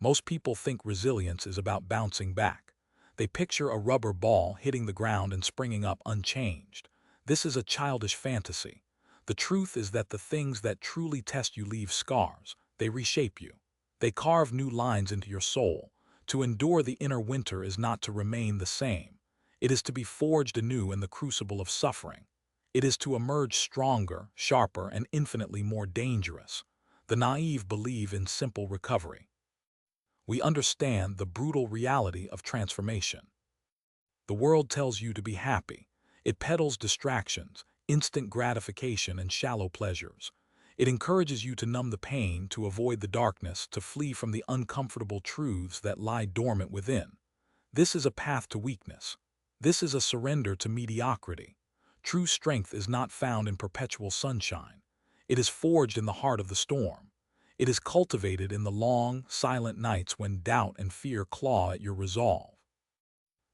Most people think resilience is about bouncing back. They picture a rubber ball hitting the ground and springing up unchanged. This is a childish fantasy. The truth is that the things that truly test you leave scars. They reshape you. They carve new lines into your soul. To endure the inner winter is not to remain the same. It is to be forged anew in the crucible of suffering. It is to emerge stronger, sharper, and infinitely more dangerous. The naive believe in simple recovery. We understand the brutal reality of transformation. The world tells you to be happy. It peddles distractions, instant gratification, and shallow pleasures. It encourages you to numb the pain, to avoid the darkness, to flee from the uncomfortable truths that lie dormant within. This is a path to weakness. This is a surrender to mediocrity. True strength is not found in perpetual sunshine. It is forged in the heart of the storm. It is cultivated in the long, silent nights when doubt and fear claw at your resolve.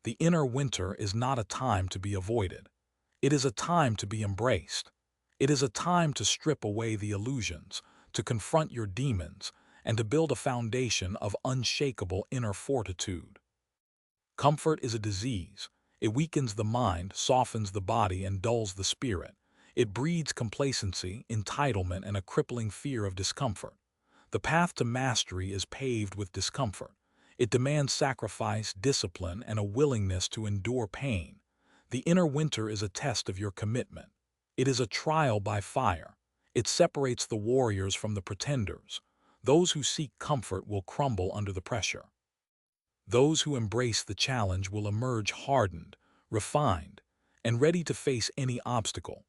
The inner winter is not a time to be avoided. It is a time to be embraced. It is a time to strip away the illusions, to confront your demons, and to build a foundation of unshakable inner fortitude. Comfort is a disease. It weakens the mind, softens the body, and dulls the spirit. It breeds complacency, entitlement, and a crippling fear of discomfort. The path to mastery is paved with discomfort. It demands sacrifice, discipline, and a willingness to endure pain. The inner winter is a test of your commitment. It is a trial by fire. It separates the warriors from the pretenders. Those who seek comfort will crumble under the pressure. Those who embrace the challenge will emerge hardened, refined, and ready to face any obstacle.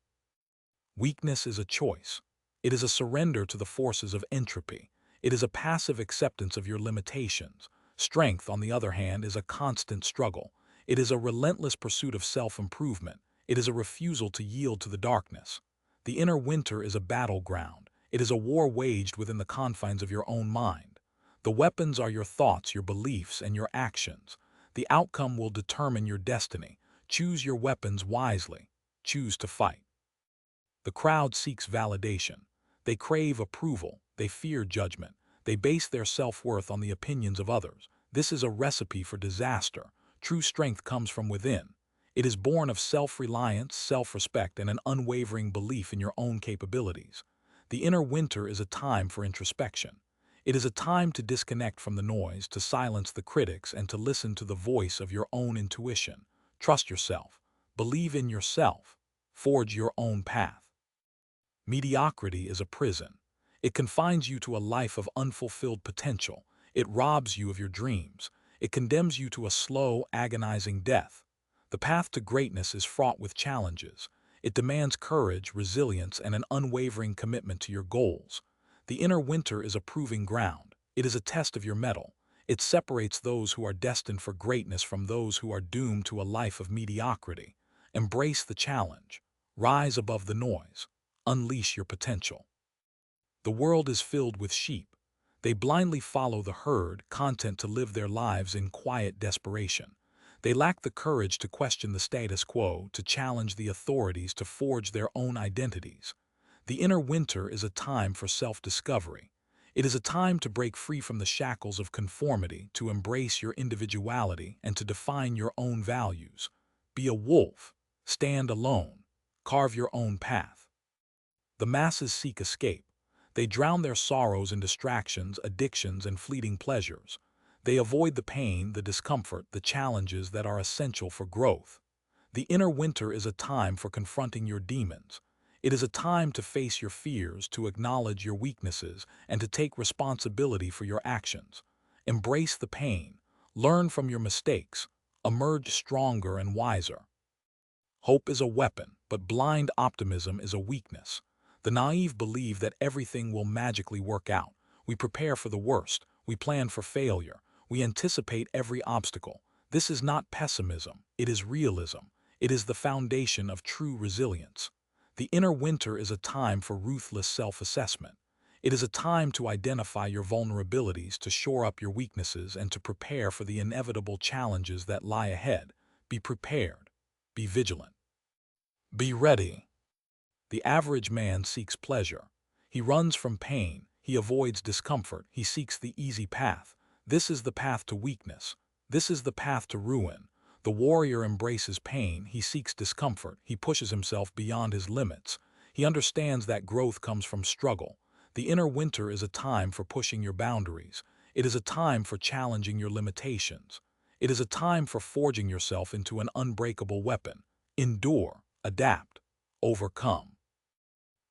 Weakness is a choice. It is a surrender to the forces of entropy. It is a passive acceptance of your limitations. Strength, on the other hand, is a constant struggle. It is a relentless pursuit of self-improvement. It is a refusal to yield to the darkness. The inner winter is a battleground. It is a war waged within the confines of your own mind. The weapons are your thoughts, your beliefs, and your actions. The outcome will determine your destiny. Choose your weapons wisely. Choose to fight. The crowd seeks validation. They crave approval. They fear judgment. They base their self-worth on the opinions of others. This is a recipe for disaster. True strength comes from within. It is born of self-reliance, self-respect, and an unwavering belief in your own capabilities. The inner winter is a time for introspection. It is a time to disconnect from the noise, to silence the critics, and to listen to the voice of your own intuition. Trust yourself. Believe in yourself. Forge your own path. Mediocrity is a prison. It confines you to a life of unfulfilled potential. It robs you of your dreams. It condemns you to a slow, agonizing death. The path to greatness is fraught with challenges. It demands courage, resilience, and an unwavering commitment to your goals. The inner winter is a proving ground. It is a test of your mettle. It separates those who are destined for greatness from those who are doomed to a life of mediocrity. Embrace the challenge. Rise above the noise. Unleash your potential. The world is filled with sheep. They blindly follow the herd, content to live their lives in quiet desperation. They lack the courage to question the status quo, to challenge the authorities, to forge their own identities. The inner winter is a time for self-discovery. It is a time to break free from the shackles of conformity, to embrace your individuality, and to define your own values. Be a wolf. Stand alone. Carve your own path. The masses seek escape. They drown their sorrows in distractions, addictions, and fleeting pleasures. They avoid the pain, the discomfort, the challenges that are essential for growth. The inner winter is a time for confronting your demons. It is a time to face your fears, to acknowledge your weaknesses, and to take responsibility for your actions. Embrace the pain. Learn from your mistakes. Emerge stronger and wiser. Hope is a weapon, but blind optimism is a weakness. The naive believe that everything will magically work out. We prepare for the worst. We plan for failure. We anticipate every obstacle. This is not pessimism. It is realism. It is the foundation of true resilience. The inner winter is a time for ruthless self-assessment. It is a time to identify your vulnerabilities, to shore up your weaknesses, and to prepare for the inevitable challenges that lie ahead. Be prepared. Be vigilant. Be ready. The average man seeks pleasure. He runs from pain. He avoids discomfort. He seeks the easy path. This is the path to weakness. This is the path to ruin. The warrior embraces pain, he seeks discomfort, he pushes himself beyond his limits. He understands that growth comes from struggle. The inner winter is a time for pushing your boundaries. It is a time for challenging your limitations. It is a time for forging yourself into an unbreakable weapon. Endure, adapt, overcome.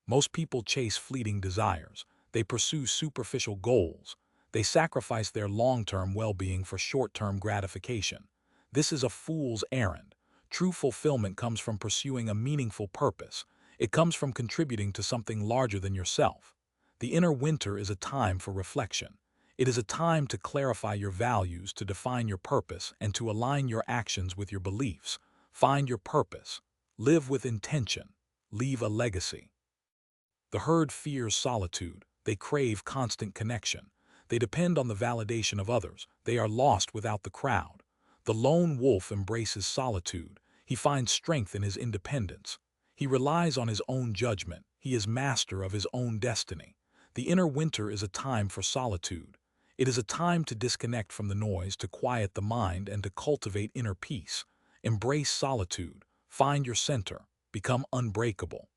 Most people chase fleeting desires. They pursue superficial goals. They sacrifice their long-term well-being for short-term gratification. This is a fool's errand. True fulfillment comes from pursuing a meaningful purpose. It comes from contributing to something larger than yourself. The inner winter is a time for reflection. It is a time to clarify your values, to define your purpose, and to align your actions with your beliefs. Find your purpose. Live with intention. Leave a legacy. The herd fears solitude. They crave constant connection. They depend on the validation of others. They are lost without the crowd. The lone wolf embraces solitude. He finds strength in his independence. He relies on his own judgment. He is master of his own destiny. The inner winter is a time for solitude. It is a time to disconnect from the noise, to quiet the mind, and to cultivate inner peace. Embrace solitude. Find your center. Become unbreakable.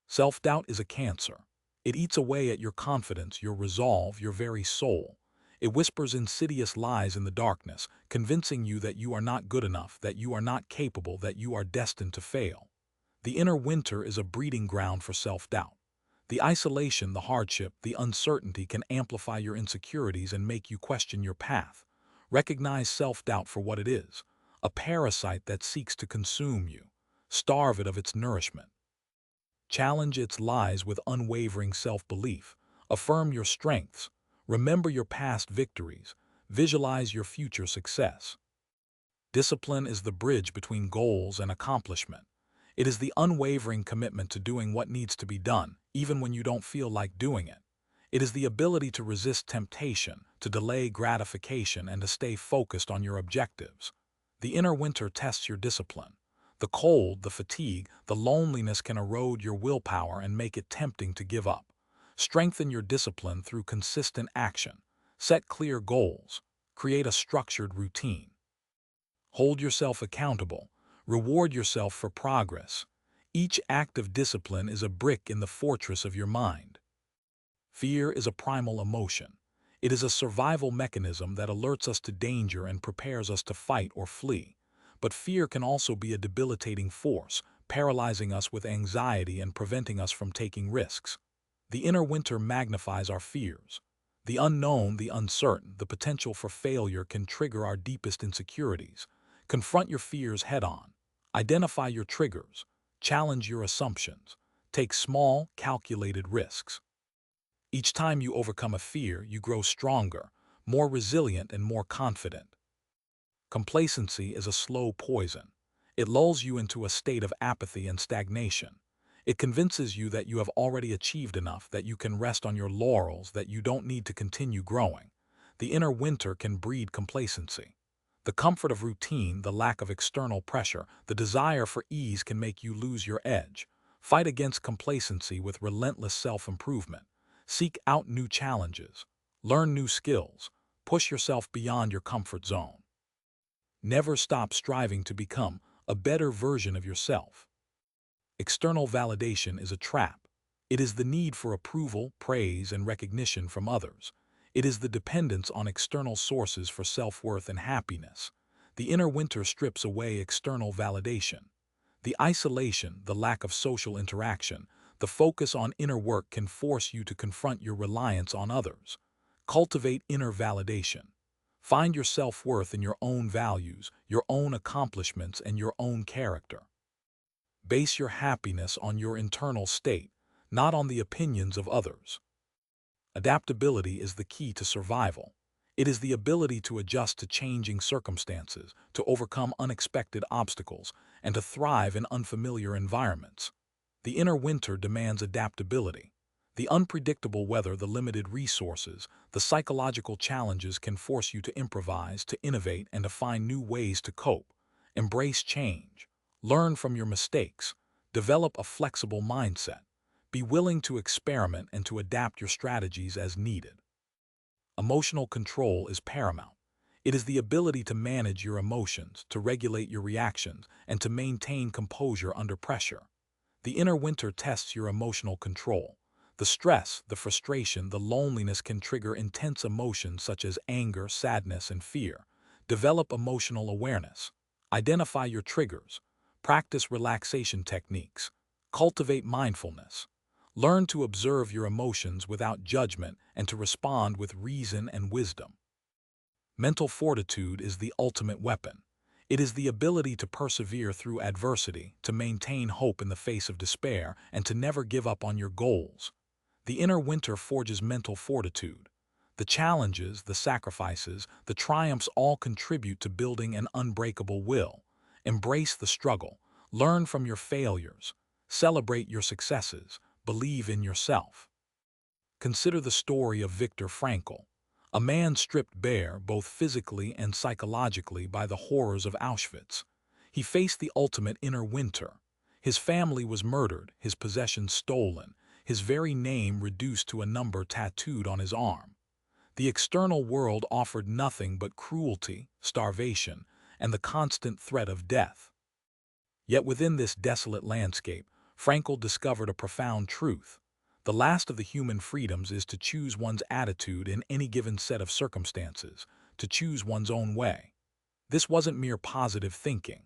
Self-doubt is a cancer. It eats away at your confidence, your resolve, your very soul. It whispers insidious lies in the darkness, convincing you that you are not good enough, that you are not capable, that you are destined to fail. The inner winter is a breeding ground for self-doubt. The isolation, the hardship, the uncertainty can amplify your insecurities and make you question your path. Recognize self-doubt for what it is, a parasite that seeks to consume you. Starve it of its nourishment. Challenge its lies with unwavering self-belief. Affirm your strengths. Remember your past victories. Visualize your future success. Discipline is the bridge between goals and accomplishment. It is the unwavering commitment to doing what needs to be done, even when you don't feel like doing it. It is the ability to resist temptation, to delay gratification, and to stay focused on your objectives. The inner winter tests your discipline. The cold, the fatigue, the loneliness can erode your willpower and make it tempting to give up. Strengthen your discipline through consistent action. Set clear goals. Create a structured routine. Hold yourself accountable. Reward yourself for progress. Each act of discipline is a brick in the fortress of your mind. Fear is a primal emotion. It is a survival mechanism that alerts us to danger and prepares us to fight or flee. But fear can also be a debilitating force, paralyzing us with anxiety and preventing us from taking risks. The inner winter magnifies our fears. The unknown, the uncertain, the potential for failure can trigger our deepest insecurities. Confront your fears head-on. Identify your triggers. Challenge your assumptions. Take small, calculated risks. Each time you overcome a fear, you grow stronger, more resilient, and more confident. Complacency is a slow poison. It lulls you into a state of apathy and stagnation. It convinces you that you have already achieved enough, that you can rest on your laurels, that you don't need to continue growing. The inner winter can breed complacency. The comfort of routine, the lack of external pressure, the desire for ease can make you lose your edge. Fight against complacency with relentless self-improvement. Seek out new challenges. Learn new skills. Push yourself beyond your comfort zone. Never stop striving to become a better version of yourself. External validation is a trap. It is the need for approval, praise, and recognition from others. It is the dependence on external sources for self-worth and happiness. The inner winter strips away external validation. The isolation, the lack of social interaction, the focus on inner work can force you to confront your reliance on others. Cultivate inner validation. Find your self-worth in your own values, your own accomplishments, and your own character. Base your happiness on your internal state, not on the opinions of others. Adaptability is the key to survival. It is the ability to adjust to changing circumstances, to overcome unexpected obstacles, and to thrive in unfamiliar environments. The inner winter demands adaptability. The unpredictable weather, the limited resources, the psychological challenges can force you to improvise, to innovate, and to find new ways to cope. Embrace change. Learn from your mistakes. Develop a flexible mindset. Be willing to experiment and to adapt your strategies as needed. Emotional control is paramount. It is the ability to manage your emotions, to regulate your reactions, and to maintain composure under pressure. The inner winter tests your emotional control. The stress, the frustration, the loneliness can trigger intense emotions such as anger, sadness, and fear. Develop emotional awareness. Identify your triggers. Practice relaxation techniques. Cultivate mindfulness. Learn to observe your emotions without judgment and to respond with reason and wisdom. Mental fortitude is the ultimate weapon. It is the ability to persevere through adversity, to maintain hope in the face of despair, and to never give up on your goals. The inner winter forges mental fortitude. The challenges, the sacrifices, the triumphs all contribute to building an unbreakable will. Embrace the struggle. Learn from your failures. Celebrate your successes. Believe in yourself. Consider the story of Viktor Frankl, a man stripped bare both physically and psychologically by the horrors of Auschwitz. He faced the ultimate inner winter. His family was murdered, his possessions stolen, his very name reduced to a number tattooed on his arm. The external world offered nothing but cruelty, starvation, and the constant threat of death. Yet within this desolate landscape, Frankl discovered a profound truth. The last of the human freedoms is to choose one's attitude in any given set of circumstances, to choose one's own way. This wasn't mere positive thinking.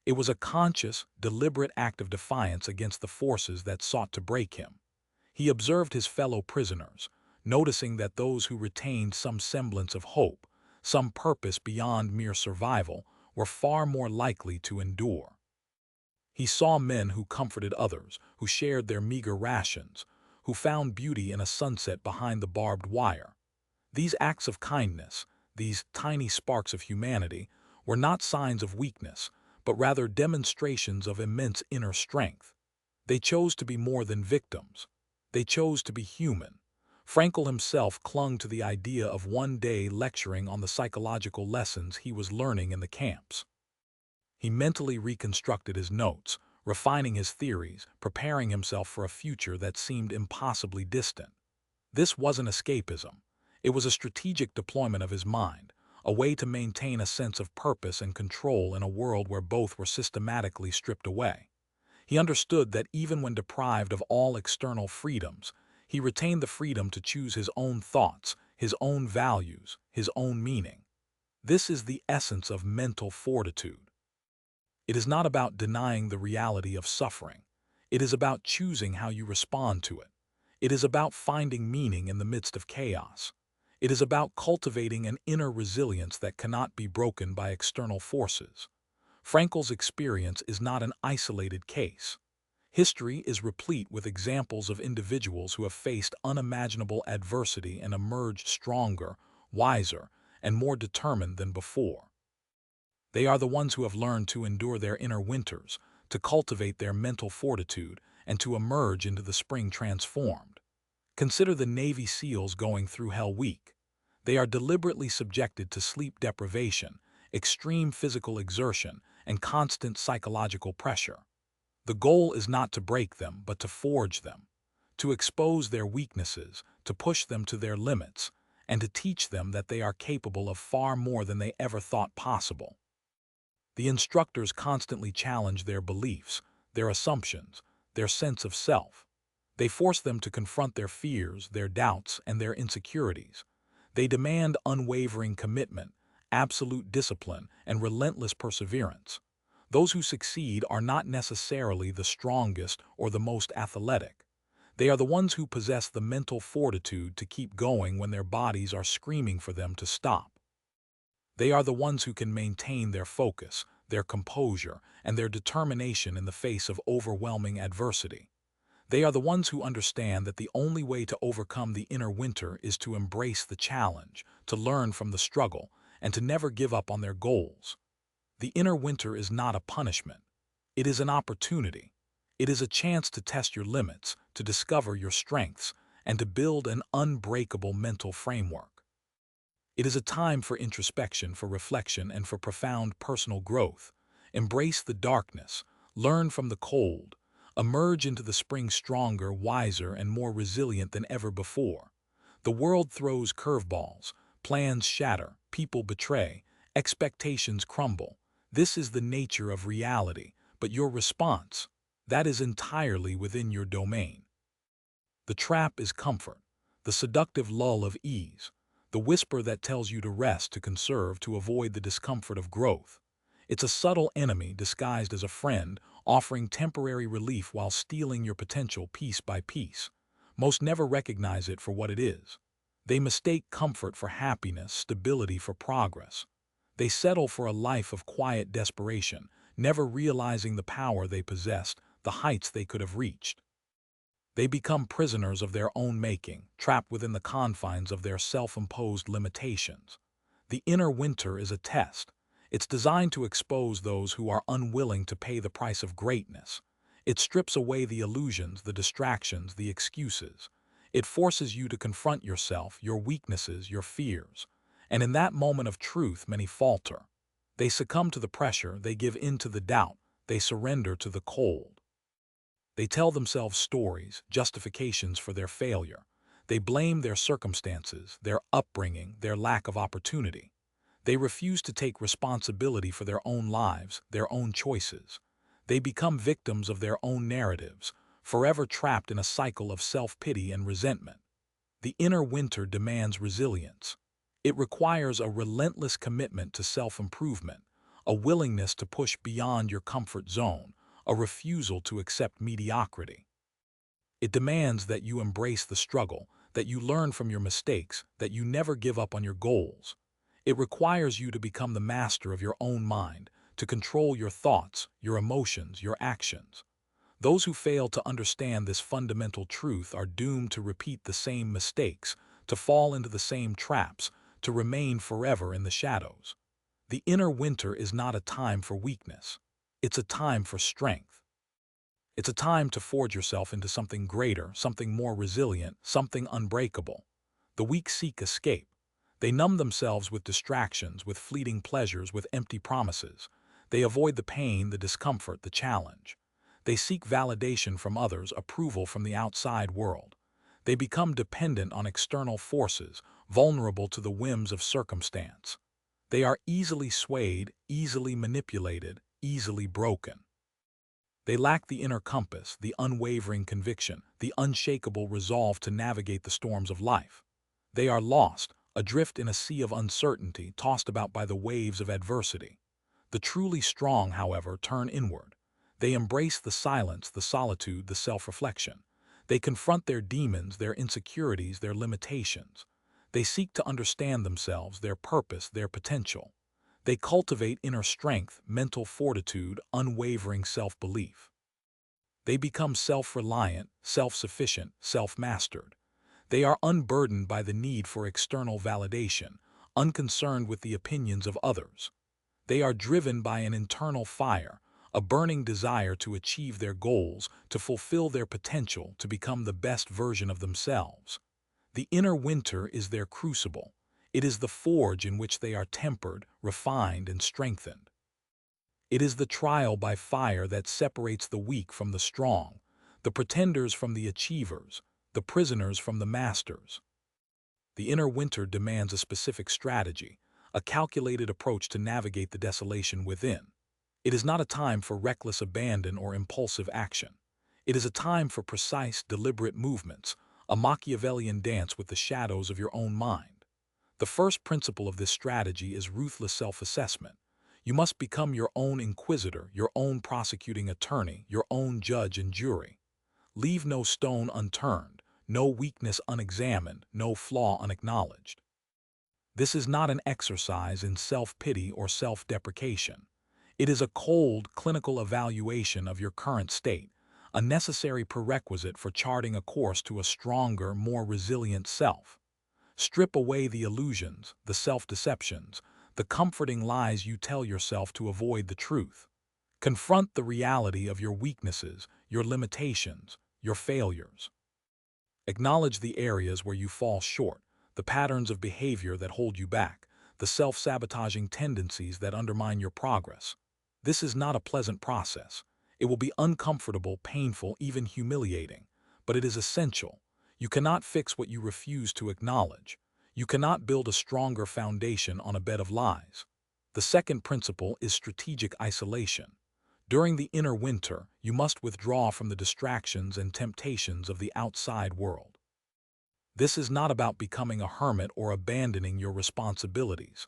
It was a conscious, deliberate act of defiance against the forces that sought to break him. He observed his fellow prisoners, noticing that those who retained some semblance of hope, some purpose beyond mere survival, were far more likely to endure. He saw men who comforted others, who shared their meager rations, who found beauty in a sunset behind the barbed wire. These acts of kindness, these tiny sparks of humanity, were not signs of weakness, but rather demonstrations of immense inner strength. They chose to be more than victims. They chose to be human. Frankl himself clung to the idea of one day lecturing on the psychological lessons he was learning in the camps. He mentally reconstructed his notes, refining his theories, preparing himself for a future that seemed impossibly distant. This wasn't escapism. It was a strategic deployment of his mind, a way to maintain a sense of purpose and control in a world where both were systematically stripped away. He understood that even when deprived of all external freedoms, he retained the freedom to choose his own thoughts, his own values, his own meaning. This is the essence of mental fortitude. It is not about denying the reality of suffering. It is about choosing how you respond to it. It is about finding meaning in the midst of chaos. It is about cultivating an inner resilience that cannot be broken by external forces. Frankl's experience is not an isolated case. History is replete with examples of individuals who have faced unimaginable adversity and emerged stronger, wiser, and more determined than before. They are the ones who have learned to endure their inner winters, to cultivate their mental fortitude, and to emerge into the spring transformed. Consider the Navy SEALs going through Hell Week. They are deliberately subjected to sleep deprivation, extreme physical exertion, and constant psychological pressure. The goal is not to break them, but to forge them, to expose their weaknesses, to push them to their limits, and to teach them that they are capable of far more than they ever thought possible. The instructors constantly challenge their beliefs, their assumptions, their sense of self. They force them to confront their fears, their doubts, and their insecurities. They demand unwavering commitment, absolute discipline, and relentless perseverance. Those who succeed are not necessarily the strongest or the most athletic. They are the ones who possess the mental fortitude to keep going when their bodies are screaming for them to stop. They are the ones who can maintain their focus, their composure, and their determination in the face of overwhelming adversity. They are the ones who understand that the only way to overcome the inner winter is to embrace the challenge, to learn from the struggle, and to never give up on their goals. The inner winter is not a punishment. It is an opportunity. It is a chance to test your limits, to discover your strengths, and to build an unbreakable mental framework. It is a time for introspection, for reflection, and for profound personal growth. Embrace the darkness, learn from the cold, emerge into the spring stronger, wiser, and more resilient than ever before. The world throws curveballs, Plans shatter, people betray, expectations crumble. This is the nature of reality, but your response, that is entirely within your domain. The trap is comfort, the seductive lull of ease, the whisper that tells you to rest, to conserve, to avoid the discomfort of growth. It's a subtle enemy disguised as a friend, offering temporary relief while stealing your potential piece by piece. Most never recognize it for what it is. They mistake comfort for happiness, stability for progress. They settle for a life of quiet desperation, never realizing the power they possessed, the heights they could have reached. They become prisoners of their own making, trapped within the confines of their self-imposed limitations. The inner winter is a test. It's designed to expose those who are unwilling to pay the price of greatness. It strips away the illusions, the distractions, the excuses. It forces you to confront yourself, your weaknesses, your fears. And in that moment of truth, many falter. They succumb to the pressure, they give in to the doubt, they surrender to the cold. They tell themselves stories, justifications for their failure. They blame their circumstances, their upbringing, their lack of opportunity. They refuse to take responsibility for their own lives, their own choices. They become victims of their own narratives, forever trapped in a cycle of self-pity and resentment. The inner winter demands resilience. It requires a relentless commitment to self-improvement, a willingness to push beyond your comfort zone, a refusal to accept mediocrity. It demands that you embrace the struggle, that you learn from your mistakes, that you never give up on your goals. It requires you to become the master of your own mind, to control your thoughts, your emotions, your actions. Those who fail to understand this fundamental truth are doomed to repeat the same mistakes, to fall into the same traps, to remain forever in the shadows. The inner winter is not a time for weakness. It's a time for strength. It's a time to forge yourself into something greater, something more resilient, something unbreakable. The weak seek escape. They numb themselves with distractions, with fleeting pleasures, with empty promises. They avoid the pain, the discomfort, the challenge. They seek validation from others, approval from the outside world. They become dependent on external forces, vulnerable to the whims of circumstance. They are easily swayed, easily manipulated, easily broken. They lack the inner compass, the unwavering conviction, the unshakable resolve to navigate the storms of life. They are lost, adrift in a sea of uncertainty, tossed about by the waves of adversity. The truly strong, however, turn inward. They embrace the silence, the solitude, the self-reflection. They confront their demons, their insecurities, their limitations. They seek to understand themselves, their purpose, their potential. They cultivate inner strength, mental fortitude, unwavering self-belief. They become self-reliant, self-sufficient, self-mastered. They are unburdened by the need for external validation, unconcerned with the opinions of others. They are driven by an internal fire, a burning desire to achieve their goals, to fulfill their potential, to become the best version of themselves. The inner winter is their crucible. It is the forge in which they are tempered, refined, and strengthened. It is the trial by fire that separates the weak from the strong, the pretenders from the achievers, the prisoners from the masters. The inner winter demands a specific strategy, a calculated approach to navigate the desolation within. It is not a time for reckless abandon or impulsive action. It is a time for precise, deliberate movements, a Machiavellian dance with the shadows of your own mind. The first principle of this strategy is ruthless self-assessment. You must become your own inquisitor, your own prosecuting attorney, your own judge and jury. Leave no stone unturned, no weakness unexamined, no flaw unacknowledged. This is not an exercise in self-pity or self-deprecation. It is a cold, clinical evaluation of your current state, a necessary prerequisite for charting a course to a stronger, more resilient self. Strip away the illusions, the self-deceptions, the comforting lies you tell yourself to avoid the truth. Confront the reality of your weaknesses, your limitations, your failures. Acknowledge the areas where you fall short, the patterns of behavior that hold you back, the self-sabotaging tendencies that undermine your progress. This is not a pleasant process. It will be uncomfortable, painful, even humiliating, but it is essential. You cannot fix what you refuse to acknowledge. You cannot build a stronger foundation on a bed of lies. The second principle is strategic isolation. During the inner winter, you must withdraw from the distractions and temptations of the outside world. This is not about becoming a hermit or abandoning your responsibilities.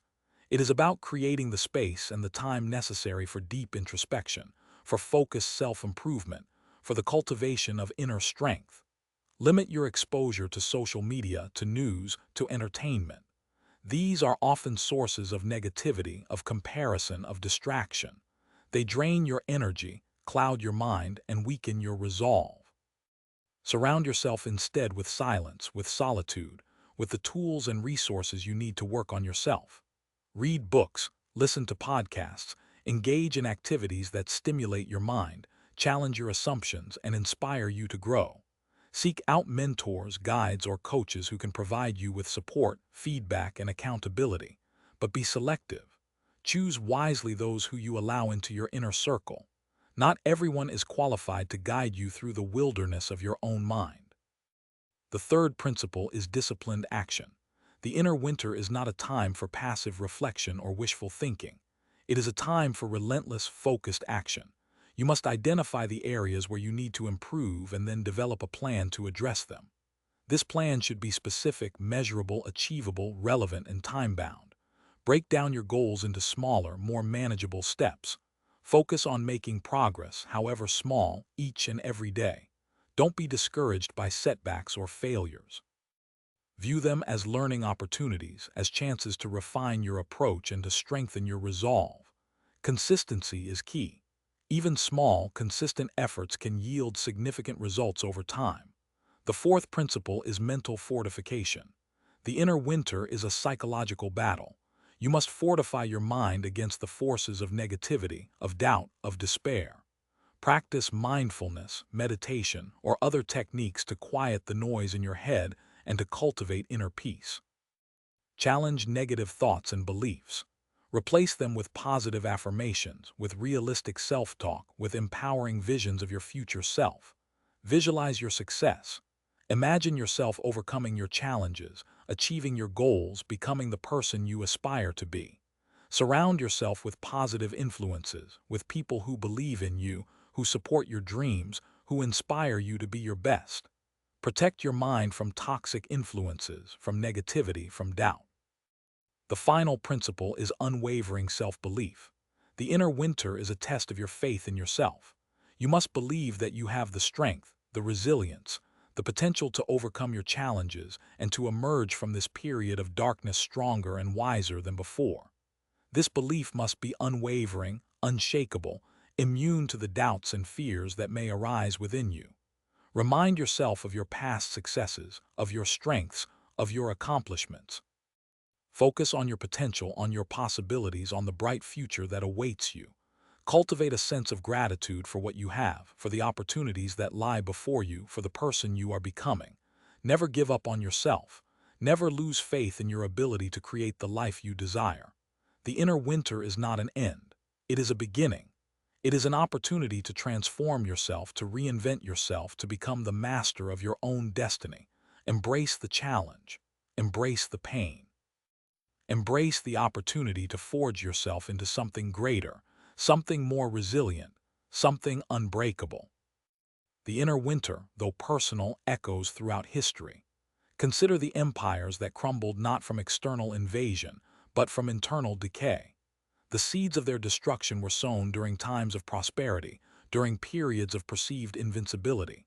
It is about creating the space and the time necessary for deep introspection, for focused self-improvement, for the cultivation of inner strength. Limit your exposure to social media, to news, to entertainment. These are often sources of negativity, of comparison, of distraction. They drain your energy, cloud your mind, and weaken your resolve. Surround yourself instead with silence, with solitude, with the tools and resources you need to work on yourself. Read books, listen to podcasts, engage in activities that stimulate your mind, challenge your assumptions, and inspire you to grow. Seek out mentors, guides, or coaches who can provide you with support, feedback, and accountability. But be selective. Choose wisely those who you allow into your inner circle. Not everyone is qualified to guide you through the wilderness of your own mind. The third principle is disciplined action. The inner winter is not a time for passive reflection or wishful thinking. It is a time for relentless, focused action. You must identify the areas where you need to improve and then develop a plan to address them. This plan should be specific, measurable, achievable, relevant, and time-bound. Break down your goals into smaller, more manageable steps. Focus on making progress, however small, each and every day. Don't be discouraged by setbacks or failures. View them as learning opportunities, as chances to refine your approach and to strengthen your resolve. Consistency is key. Even small, consistent efforts can yield significant results over time. The fourth principle is mental fortification. The inner winter is a psychological battle. You must fortify your mind against the forces of negativity, of doubt, of despair. Practice mindfulness, meditation, or other techniques to quiet the noise in your head and to cultivate inner peace. Challenge negative thoughts and beliefs. Replace them with positive affirmations, with realistic self-talk, with empowering visions of your future self. Visualize your success. Imagine yourself overcoming your challenges, achieving your goals, becoming the person you aspire to be. Surround yourself with positive influences, with people who believe in you, who support your dreams, who inspire you to be your best. Protect your mind from toxic influences, from negativity, from doubt. The final principle is unwavering self-belief. The inner winter is a test of your faith in yourself. You must believe that you have the strength, the resilience, the potential to overcome your challenges and to emerge from this period of darkness stronger and wiser than before. This belief must be unwavering, unshakable, immune to the doubts and fears that may arise within you. Remind yourself of your past successes, of your strengths, of your accomplishments. Focus on your potential, on your possibilities, on the bright future that awaits you. Cultivate a sense of gratitude for what you have, for the opportunities that lie before you, for the person you are becoming. Never give up on yourself. Never lose faith in your ability to create the life you desire. The inner winter is not an end. It is a beginning. It is an opportunity to transform yourself, to reinvent yourself, to become the master of your own destiny. Embrace the challenge. Embrace the pain. Embrace the opportunity to forge yourself into something greater, something more resilient, something unbreakable. The inner winter, though personal, echoes throughout history. Consider the empires that crumbled not from external invasion, but from internal decay. The seeds of their destruction were sown during times of prosperity, during periods of perceived invincibility.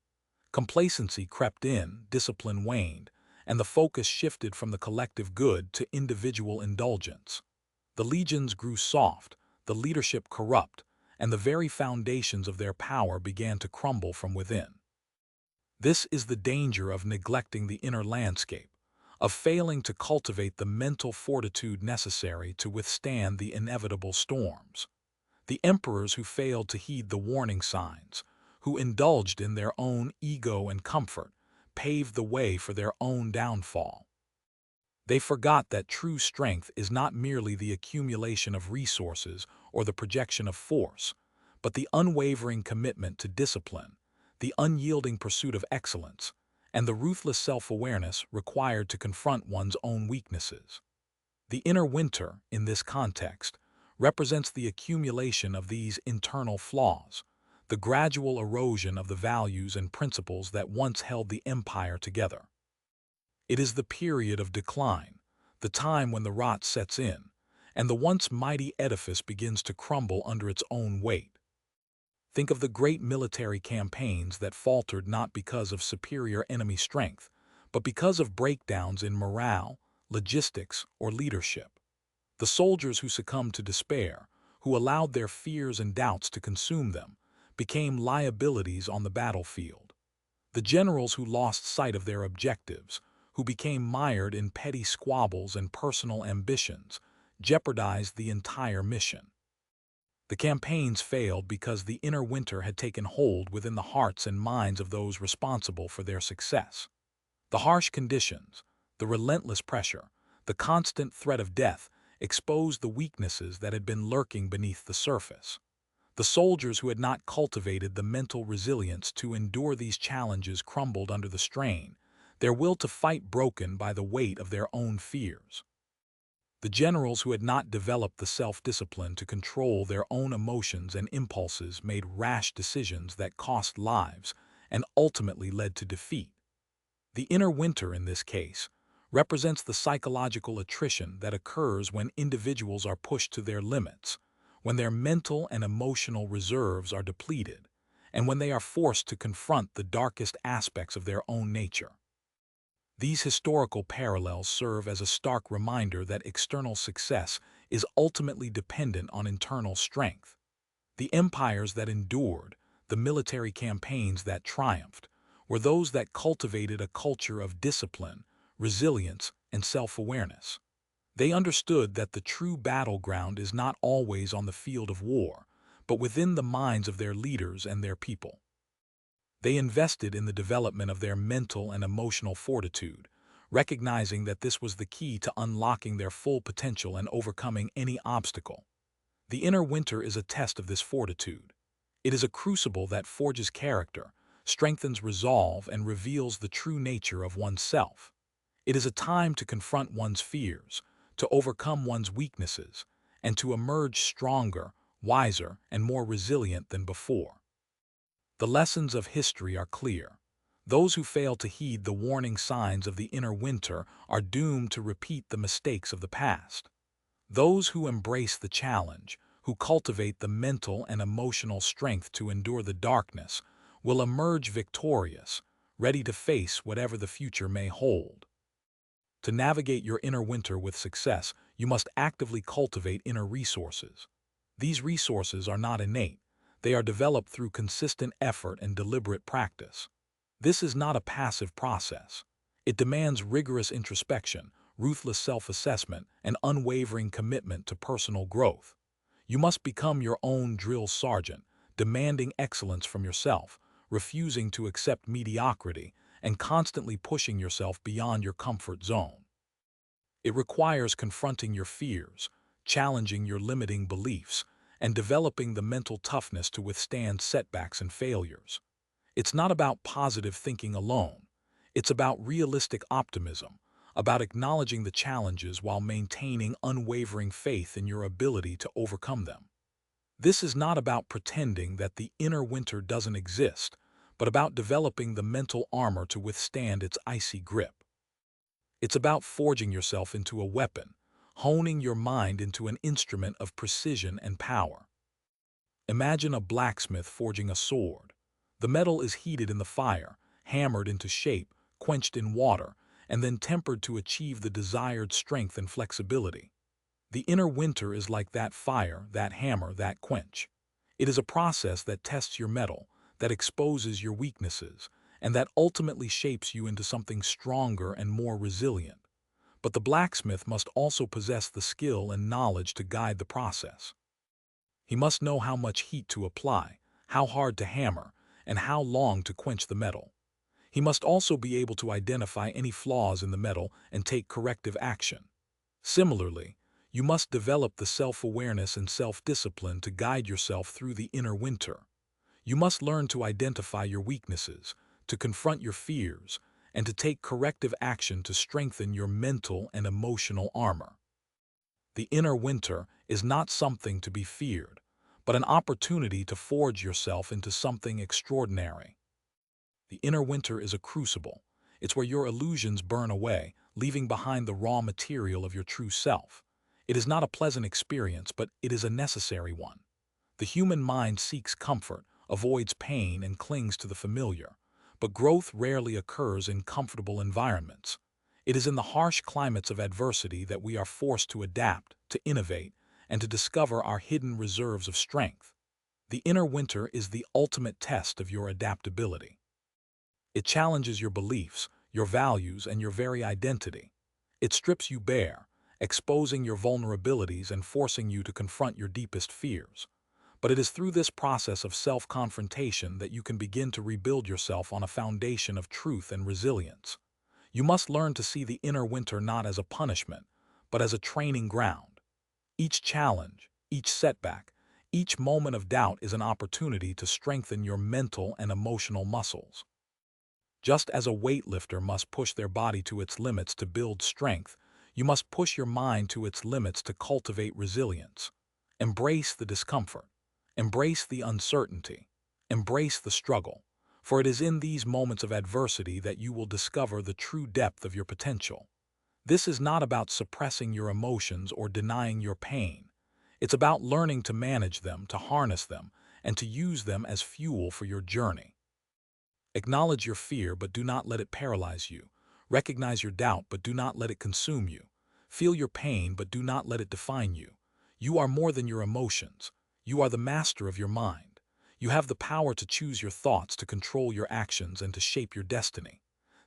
Complacency crept in, discipline waned, and the focus shifted from the collective good to individual indulgence. The legions grew soft, the leadership corrupt, and the very foundations of their power began to crumble from within. This is the danger of neglecting the inner landscape, of failing to cultivate the mental fortitude necessary to withstand the inevitable storms. The emperors who failed to heed the warning signs, who indulged in their own ego and comfort, paved the way for their own downfall. They forgot that true strength is not merely the accumulation of resources or the projection of force, but the unwavering commitment to discipline, the unyielding pursuit of excellence, and the ruthless self-awareness required to confront one's own weaknesses. The inner winter, in this context, represents the accumulation of these internal flaws, the gradual erosion of the values and principles that once held the empire together. It is the period of decline, the time when the rot sets in, and the once mighty edifice begins to crumble under its own weight. Think of the great military campaigns that faltered not because of superior enemy strength, but because of breakdowns in morale, logistics, or leadership. The soldiers who succumbed to despair, who allowed their fears and doubts to consume them, became liabilities on the battlefield. The generals who lost sight of their objectives, who became mired in petty squabbles and personal ambitions, jeopardized the entire mission. The campaigns failed because the inner winter had taken hold within the hearts and minds of those responsible for their success. The harsh conditions, the relentless pressure, the constant threat of death exposed the weaknesses that had been lurking beneath the surface. The soldiers who had not cultivated the mental resilience to endure these challenges crumbled under the strain, their will to fight broken by the weight of their own fears. The generals who had not developed the self-discipline to control their own emotions and impulses made rash decisions that cost lives and ultimately led to defeat. The inner winter, in this case, represents the psychological attrition that occurs when individuals are pushed to their limits, when their mental and emotional reserves are depleted, and when they are forced to confront the darkest aspects of their own nature. These historical parallels serve as a stark reminder that external success is ultimately dependent on internal strength. The empires that endured, the military campaigns that triumphed, were those that cultivated a culture of discipline, resilience, and self-awareness. They understood that the true battleground is not always on the field of war, but within the minds of their leaders and their people. They invested in the development of their mental and emotional fortitude, recognizing that this was the key to unlocking their full potential and overcoming any obstacle. The inner winter is a test of this fortitude. It is a crucible that forges character, strengthens resolve, and reveals the true nature of oneself. It is a time to confront one's fears, to overcome one's weaknesses, and to emerge stronger, wiser, and more resilient than before. The lessons of history are clear. Those who fail to heed the warning signs of the inner winter are doomed to repeat the mistakes of the past. Those who embrace the challenge, who cultivate the mental and emotional strength to endure the darkness, will emerge victorious, ready to face whatever the future may hold. To navigate your inner winter with success, you must actively cultivate inner resources. These resources are not innate. They are developed through consistent effort and deliberate practice. This is not a passive process. It demands rigorous introspection, ruthless self-assessment, and unwavering commitment to personal growth. You must become your own drill sergeant, demanding excellence from yourself, refusing to accept mediocrity, and constantly pushing yourself beyond your comfort zone. It requires confronting your fears, challenging your limiting beliefs, and developing the mental toughness to withstand setbacks and failures. It's not about positive thinking alone. It's about realistic optimism, about acknowledging the challenges while maintaining unwavering faith in your ability to overcome them. This is not about pretending that the inner winter doesn't exist, but about developing the mental armor to withstand its icy grip. It's about forging yourself into a weapon, honing your mind into an instrument of precision and power. Imagine a blacksmith forging a sword. The metal is heated in the fire, hammered into shape, quenched in water, and then tempered to achieve the desired strength and flexibility. The inner winter is like that fire, that hammer, that quench. It is a process that tests your metal, that exposes your weaknesses, and that ultimately shapes you into something stronger and more resilient. But the blacksmith must also possess the skill and knowledge to guide the process. He must know how much heat to apply, how hard to hammer, and how long to quench the metal. He must also be able to identify any flaws in the metal and take corrective action. Similarly, you must develop the self-awareness and self-discipline to guide yourself through the inner winter. You must learn to identify your weaknesses, to confront your fears, and to take corrective action to strengthen your mental and emotional armor. The inner winter is not something to be feared, but an opportunity to forge yourself into something extraordinary. The inner winter is a crucible. It's where your illusions burn away, leaving behind the raw material of your true self. It is not a pleasant experience, but it is a necessary one. The human mind seeks comfort, avoids pain, and clings to the familiar. But growth rarely occurs in comfortable environments. It is in the harsh climates of adversity that we are forced to adapt, to innovate, and to discover our hidden reserves of strength. The inner winter is the ultimate test of your adaptability. It challenges your beliefs, your values, and your very identity. It strips you bare, exposing your vulnerabilities and forcing you to confront your deepest fears. But it is through this process of self-confrontation that you can begin to rebuild yourself on a foundation of truth and resilience. You must learn to see the inner winter not as a punishment, but as a training ground. Each challenge, each setback, each moment of doubt is an opportunity to strengthen your mental and emotional muscles. Just as a weightlifter must push their body to its limits to build strength, you must push your mind to its limits to cultivate resilience. Embrace the discomfort. Embrace the uncertainty. Embrace the struggle. For it is in these moments of adversity that you will discover the true depth of your potential. This is not about suppressing your emotions or denying your pain. It's about learning to manage them, to harness them, and to use them as fuel for your journey. Acknowledge your fear, but do not let it paralyze you. Recognize your doubt, but do not let it consume you. Feel your pain, but do not let it define you. You are more than your emotions. You are the master of your mind. You have the power to choose your thoughts, to control your actions, and to shape your destiny.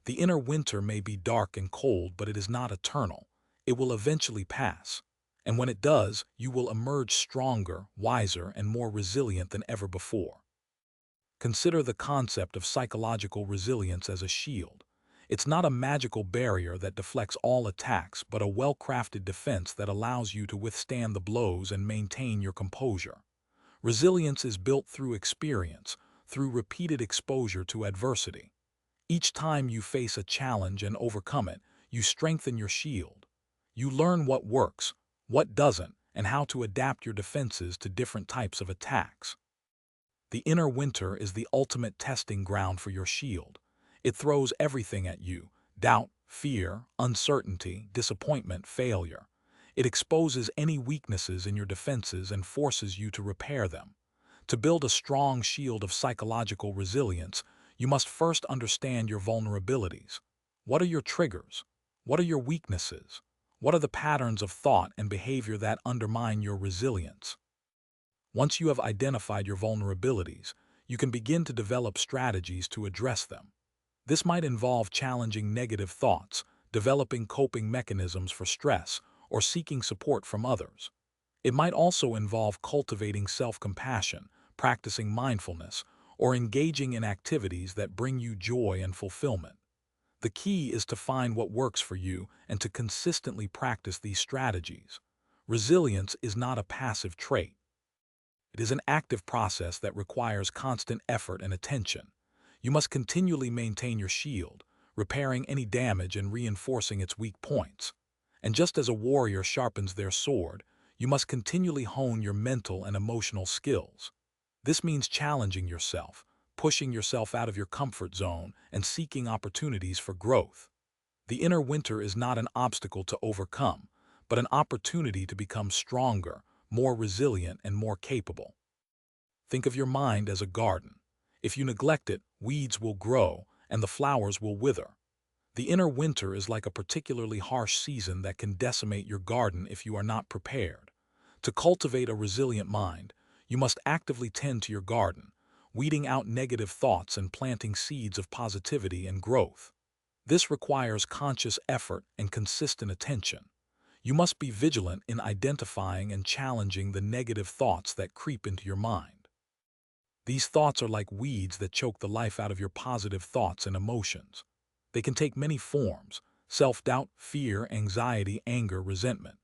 The inner winter may be dark and cold, but it is not eternal. It will eventually pass. And when it does, you will emerge stronger, wiser, and more resilient than ever before. Consider the concept of psychological resilience as a shield. It's not a magical barrier that deflects all attacks, but a well-crafted defense that allows you to withstand the blows and maintain your composure. Resilience is built through experience, through repeated exposure to adversity. Each time you face a challenge and overcome it, you strengthen your shield. You learn what works, what doesn't, and how to adapt your defenses to different types of attacks. The inner winter is the ultimate testing ground for your shield. It throws everything at you: doubt, fear, uncertainty, disappointment, failure. It exposes any weaknesses in your defenses and forces you to repair them. To build a strong shield of psychological resilience, you must first understand your vulnerabilities. What are your triggers? What are your weaknesses? What are the patterns of thought and behavior that undermine your resilience? Once you have identified your vulnerabilities, you can begin to develop strategies to address them. This might involve challenging negative thoughts, developing coping mechanisms for stress, or seeking support from others. It might also involve cultivating self-compassion, practicing mindfulness, or engaging in activities that bring you joy and fulfillment. The key is to find what works for you and to consistently practice these strategies. Resilience is not a passive trait. It is an active process that requires constant effort and attention. You must continually maintain your shield, repairing any damage and reinforcing its weak points. And just as a warrior sharpens their sword, you must continually hone your mental and emotional skills. This means challenging yourself, pushing yourself out of your comfort zone, and seeking opportunities for growth. The inner winter is not an obstacle to overcome, but an opportunity to become stronger, more resilient, and more capable. Think of your mind as a garden. If you neglect it, weeds will grow and the flowers will wither. The inner winter is like a particularly harsh season that can decimate your garden if you are not prepared. To cultivate a resilient mind, you must actively tend to your garden, weeding out negative thoughts and planting seeds of positivity and growth. This requires conscious effort and consistent attention. You must be vigilant in identifying and challenging the negative thoughts that creep into your mind. These thoughts are like weeds that choke the life out of your positive thoughts and emotions. They can take many forms: self-doubt, fear, anxiety, anger, resentment.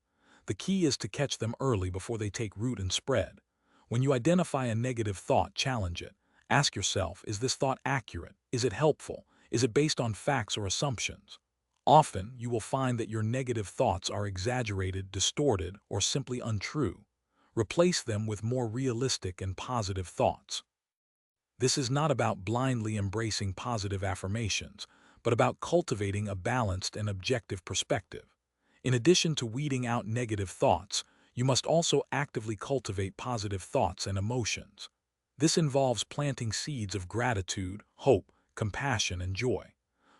The key is to catch them early before they take root and spread. When you identify a negative thought, challenge it. Ask yourself, is this thought accurate? Is it helpful? Is it based on facts or assumptions? Often, you will find that your negative thoughts are exaggerated, distorted, or simply untrue. Replace them with more realistic and positive thoughts. This is not about blindly embracing positive affirmations, but about cultivating a balanced and objective perspective. In addition to weeding out negative thoughts, you must also actively cultivate positive thoughts and emotions. This involves planting seeds of gratitude, hope, compassion, and joy.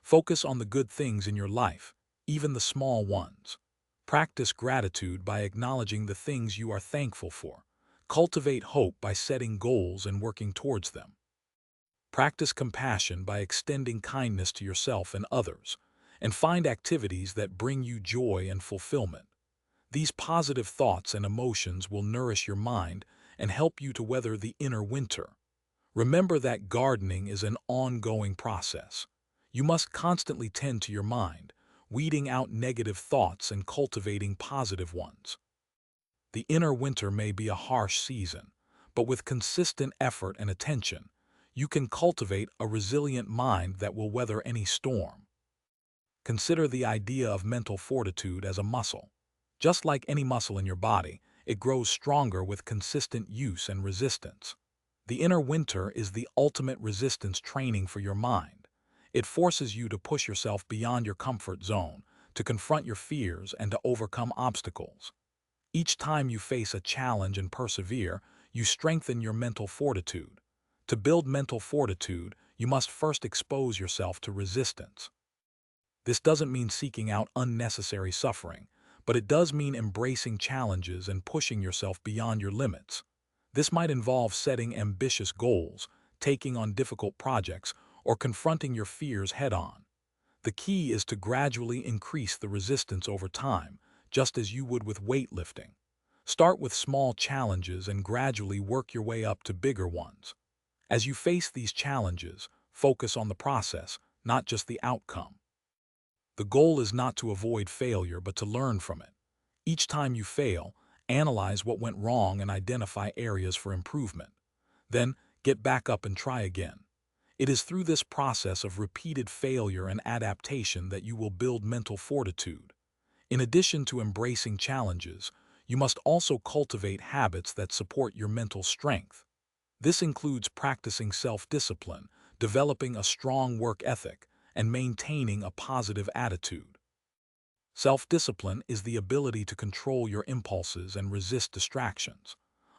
Focus on the good things in your life, even the small ones. Practice gratitude by acknowledging the things you are thankful for. Cultivate hope by setting goals and working towards them. Practice compassion by extending kindness to yourself and others, and find activities that bring you joy and fulfillment. These positive thoughts and emotions will nourish your mind and help you to weather the inner winter. Remember that gardening is an ongoing process. You must constantly tend to your mind, weeding out negative thoughts and cultivating positive ones. The inner winter may be a harsh season, but with consistent effort and attention, you can cultivate a resilient mind that will weather any storm. Consider the idea of mental fortitude as a muscle. Just like any muscle in your body, it grows stronger with consistent use and resistance. The inner winter is the ultimate resistance training for your mind. It forces you to push yourself beyond your comfort zone, to confront your fears and to overcome obstacles. Each time you face a challenge and persevere, you strengthen your mental fortitude. To build mental fortitude, you must first expose yourself to resistance. This doesn't mean seeking out unnecessary suffering, but it does mean embracing challenges and pushing yourself beyond your limits. This might involve setting ambitious goals, taking on difficult projects, or confronting your fears head-on. The key is to gradually increase the resistance over time, just as you would with weightlifting. Start with small challenges and gradually work your way up to bigger ones. As you face these challenges, focus on the process, not just the outcome. The goal is not to avoid failure, but to learn from it. Each time you fail, analyze what went wrong and identify areas for improvement. Then, get back up and try again. It is through this process of repeated failure and adaptation that you will build mental fortitude. In addition to embracing challenges, you must also cultivate habits that support your mental strength. This includes practicing self-discipline, developing a strong work ethic, and maintaining a positive attitude. Self-discipline is the ability to control your impulses and resist distractions.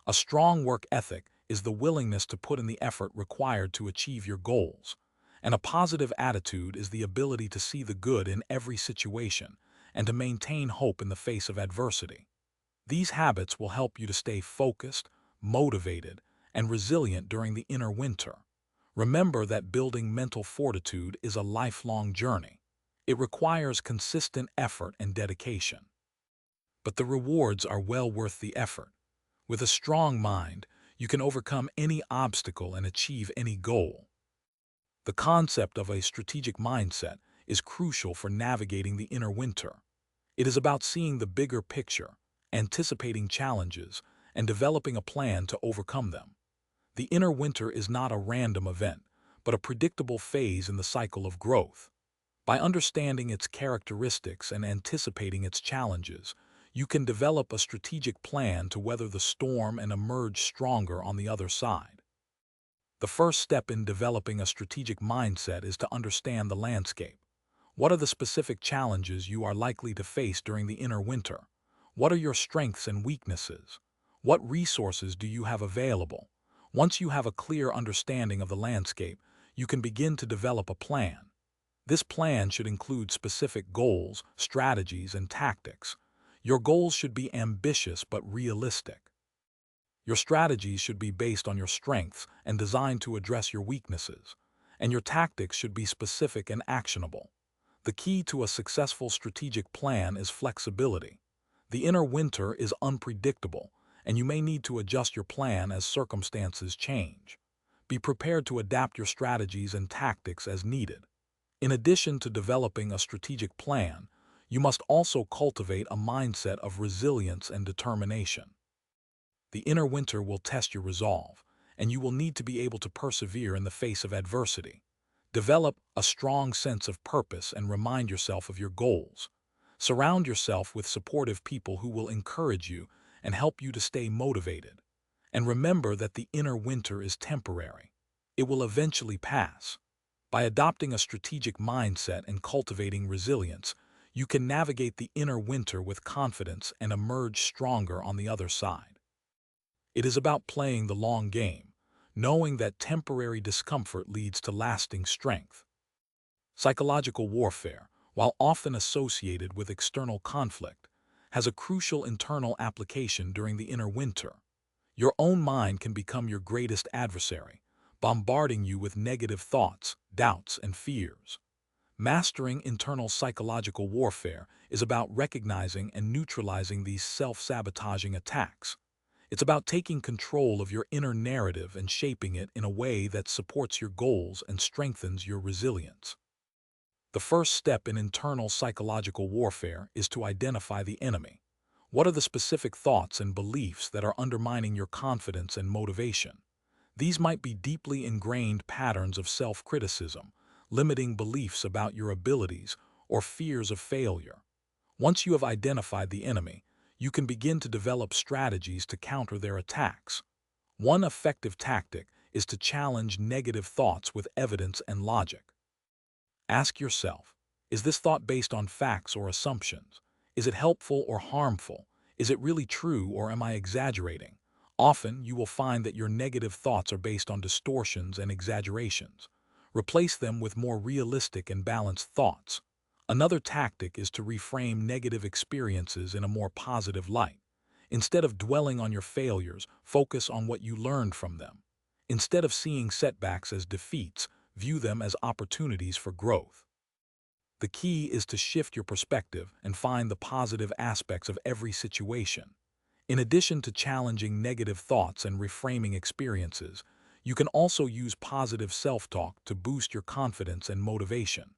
A strong work ethic is the willingness to put in the effort required to achieve your goals. And a positive attitude is the ability to see the good in every situation and to maintain hope in the face of adversity. These habits will help you to stay focused, motivated, and resilient during the inner winter. Remember that building mental fortitude is a lifelong journey. It requires consistent effort and dedication. But the rewards are well worth the effort. With a strong mind, you can overcome any obstacle and achieve any goal. The concept of a strategic mindset is crucial for navigating the inner winter. It is about seeing the bigger picture, anticipating challenges, and developing a plan to overcome them. The inner winter is not a random event, but a predictable phase in the cycle of growth. By understanding its characteristics and anticipating its challenges, you can develop a strategic plan to weather the storm and emerge stronger on the other side. The first step in developing a strategic mindset is to understand the landscape. What are the specific challenges you are likely to face during the inner winter? What are your strengths and weaknesses? What resources do you have available? Once you have a clear understanding of the landscape, you can begin to develop a plan. This plan should include specific goals, strategies, and tactics. Your goals should be ambitious but realistic. Your strategies should be based on your strengths and designed to address your weaknesses. And your tactics should be specific and actionable. The key to a successful strategic plan is flexibility. The inner winter is unpredictable, and you may need to adjust your plan as circumstances change. Be prepared to adapt your strategies and tactics as needed. In addition to developing a strategic plan, you must also cultivate a mindset of resilience and determination. The inner winter will test your resolve, and you will need to be able to persevere in the face of adversity. Develop a strong sense of purpose and remind yourself of your goals. Surround yourself with supportive people who will encourage you and help you to stay motivated. And remember that the inner winter is temporary. It will eventually pass. By adopting a strategic mindset and cultivating resilience, you can navigate the inner winter with confidence and emerge stronger on the other side. It is about playing the long game, knowing that temporary discomfort leads to lasting strength. Psychological warfare, while often associated with external conflict, has a crucial internal application during the inner winter. Your own mind can become your greatest adversary, bombarding you with negative thoughts, doubts, and fears. Mastering internal psychological warfare is about recognizing and neutralizing these self-sabotaging attacks. It's about taking control of your inner narrative and shaping it in a way that supports your goals and strengthens your resilience. The first step in internal psychological warfare is to identify the enemy. What are the specific thoughts and beliefs that are undermining your confidence and motivation? These might be deeply ingrained patterns of self-criticism, limiting beliefs about your abilities, or fears of failure. Once you have identified the enemy, you can begin to develop strategies to counter their attacks. One effective tactic is to challenge negative thoughts with evidence and logic. Ask yourself, is this thought based on facts or assumptions? Is it helpful or harmful? Is it really true or am I exaggerating? Often, you will find that your negative thoughts are based on distortions and exaggerations. Replace them with more realistic and balanced thoughts. Another tactic is to reframe negative experiences in a more positive light. Instead of dwelling on your failures, focus on what you learned from them. Instead of seeing setbacks as defeats, view them as opportunities for growth. The key is to shift your perspective and find the positive aspects of every situation. In addition to challenging negative thoughts and reframing experiences, you can also use positive self-talk to boost your confidence and motivation.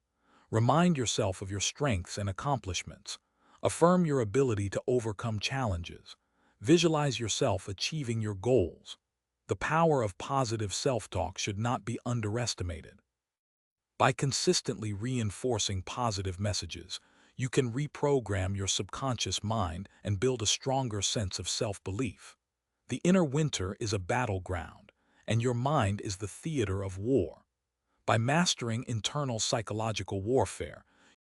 Remind yourself of your strengths and accomplishments. Affirm your ability to overcome challenges. Visualize yourself achieving your goals. The power of positive self-talk should not be underestimated. By consistently reinforcing positive messages, you can reprogram your subconscious mind and build a stronger sense of self-belief. The inner winter is a battleground, and your mind is the theater of war. By mastering internal psychological warfare,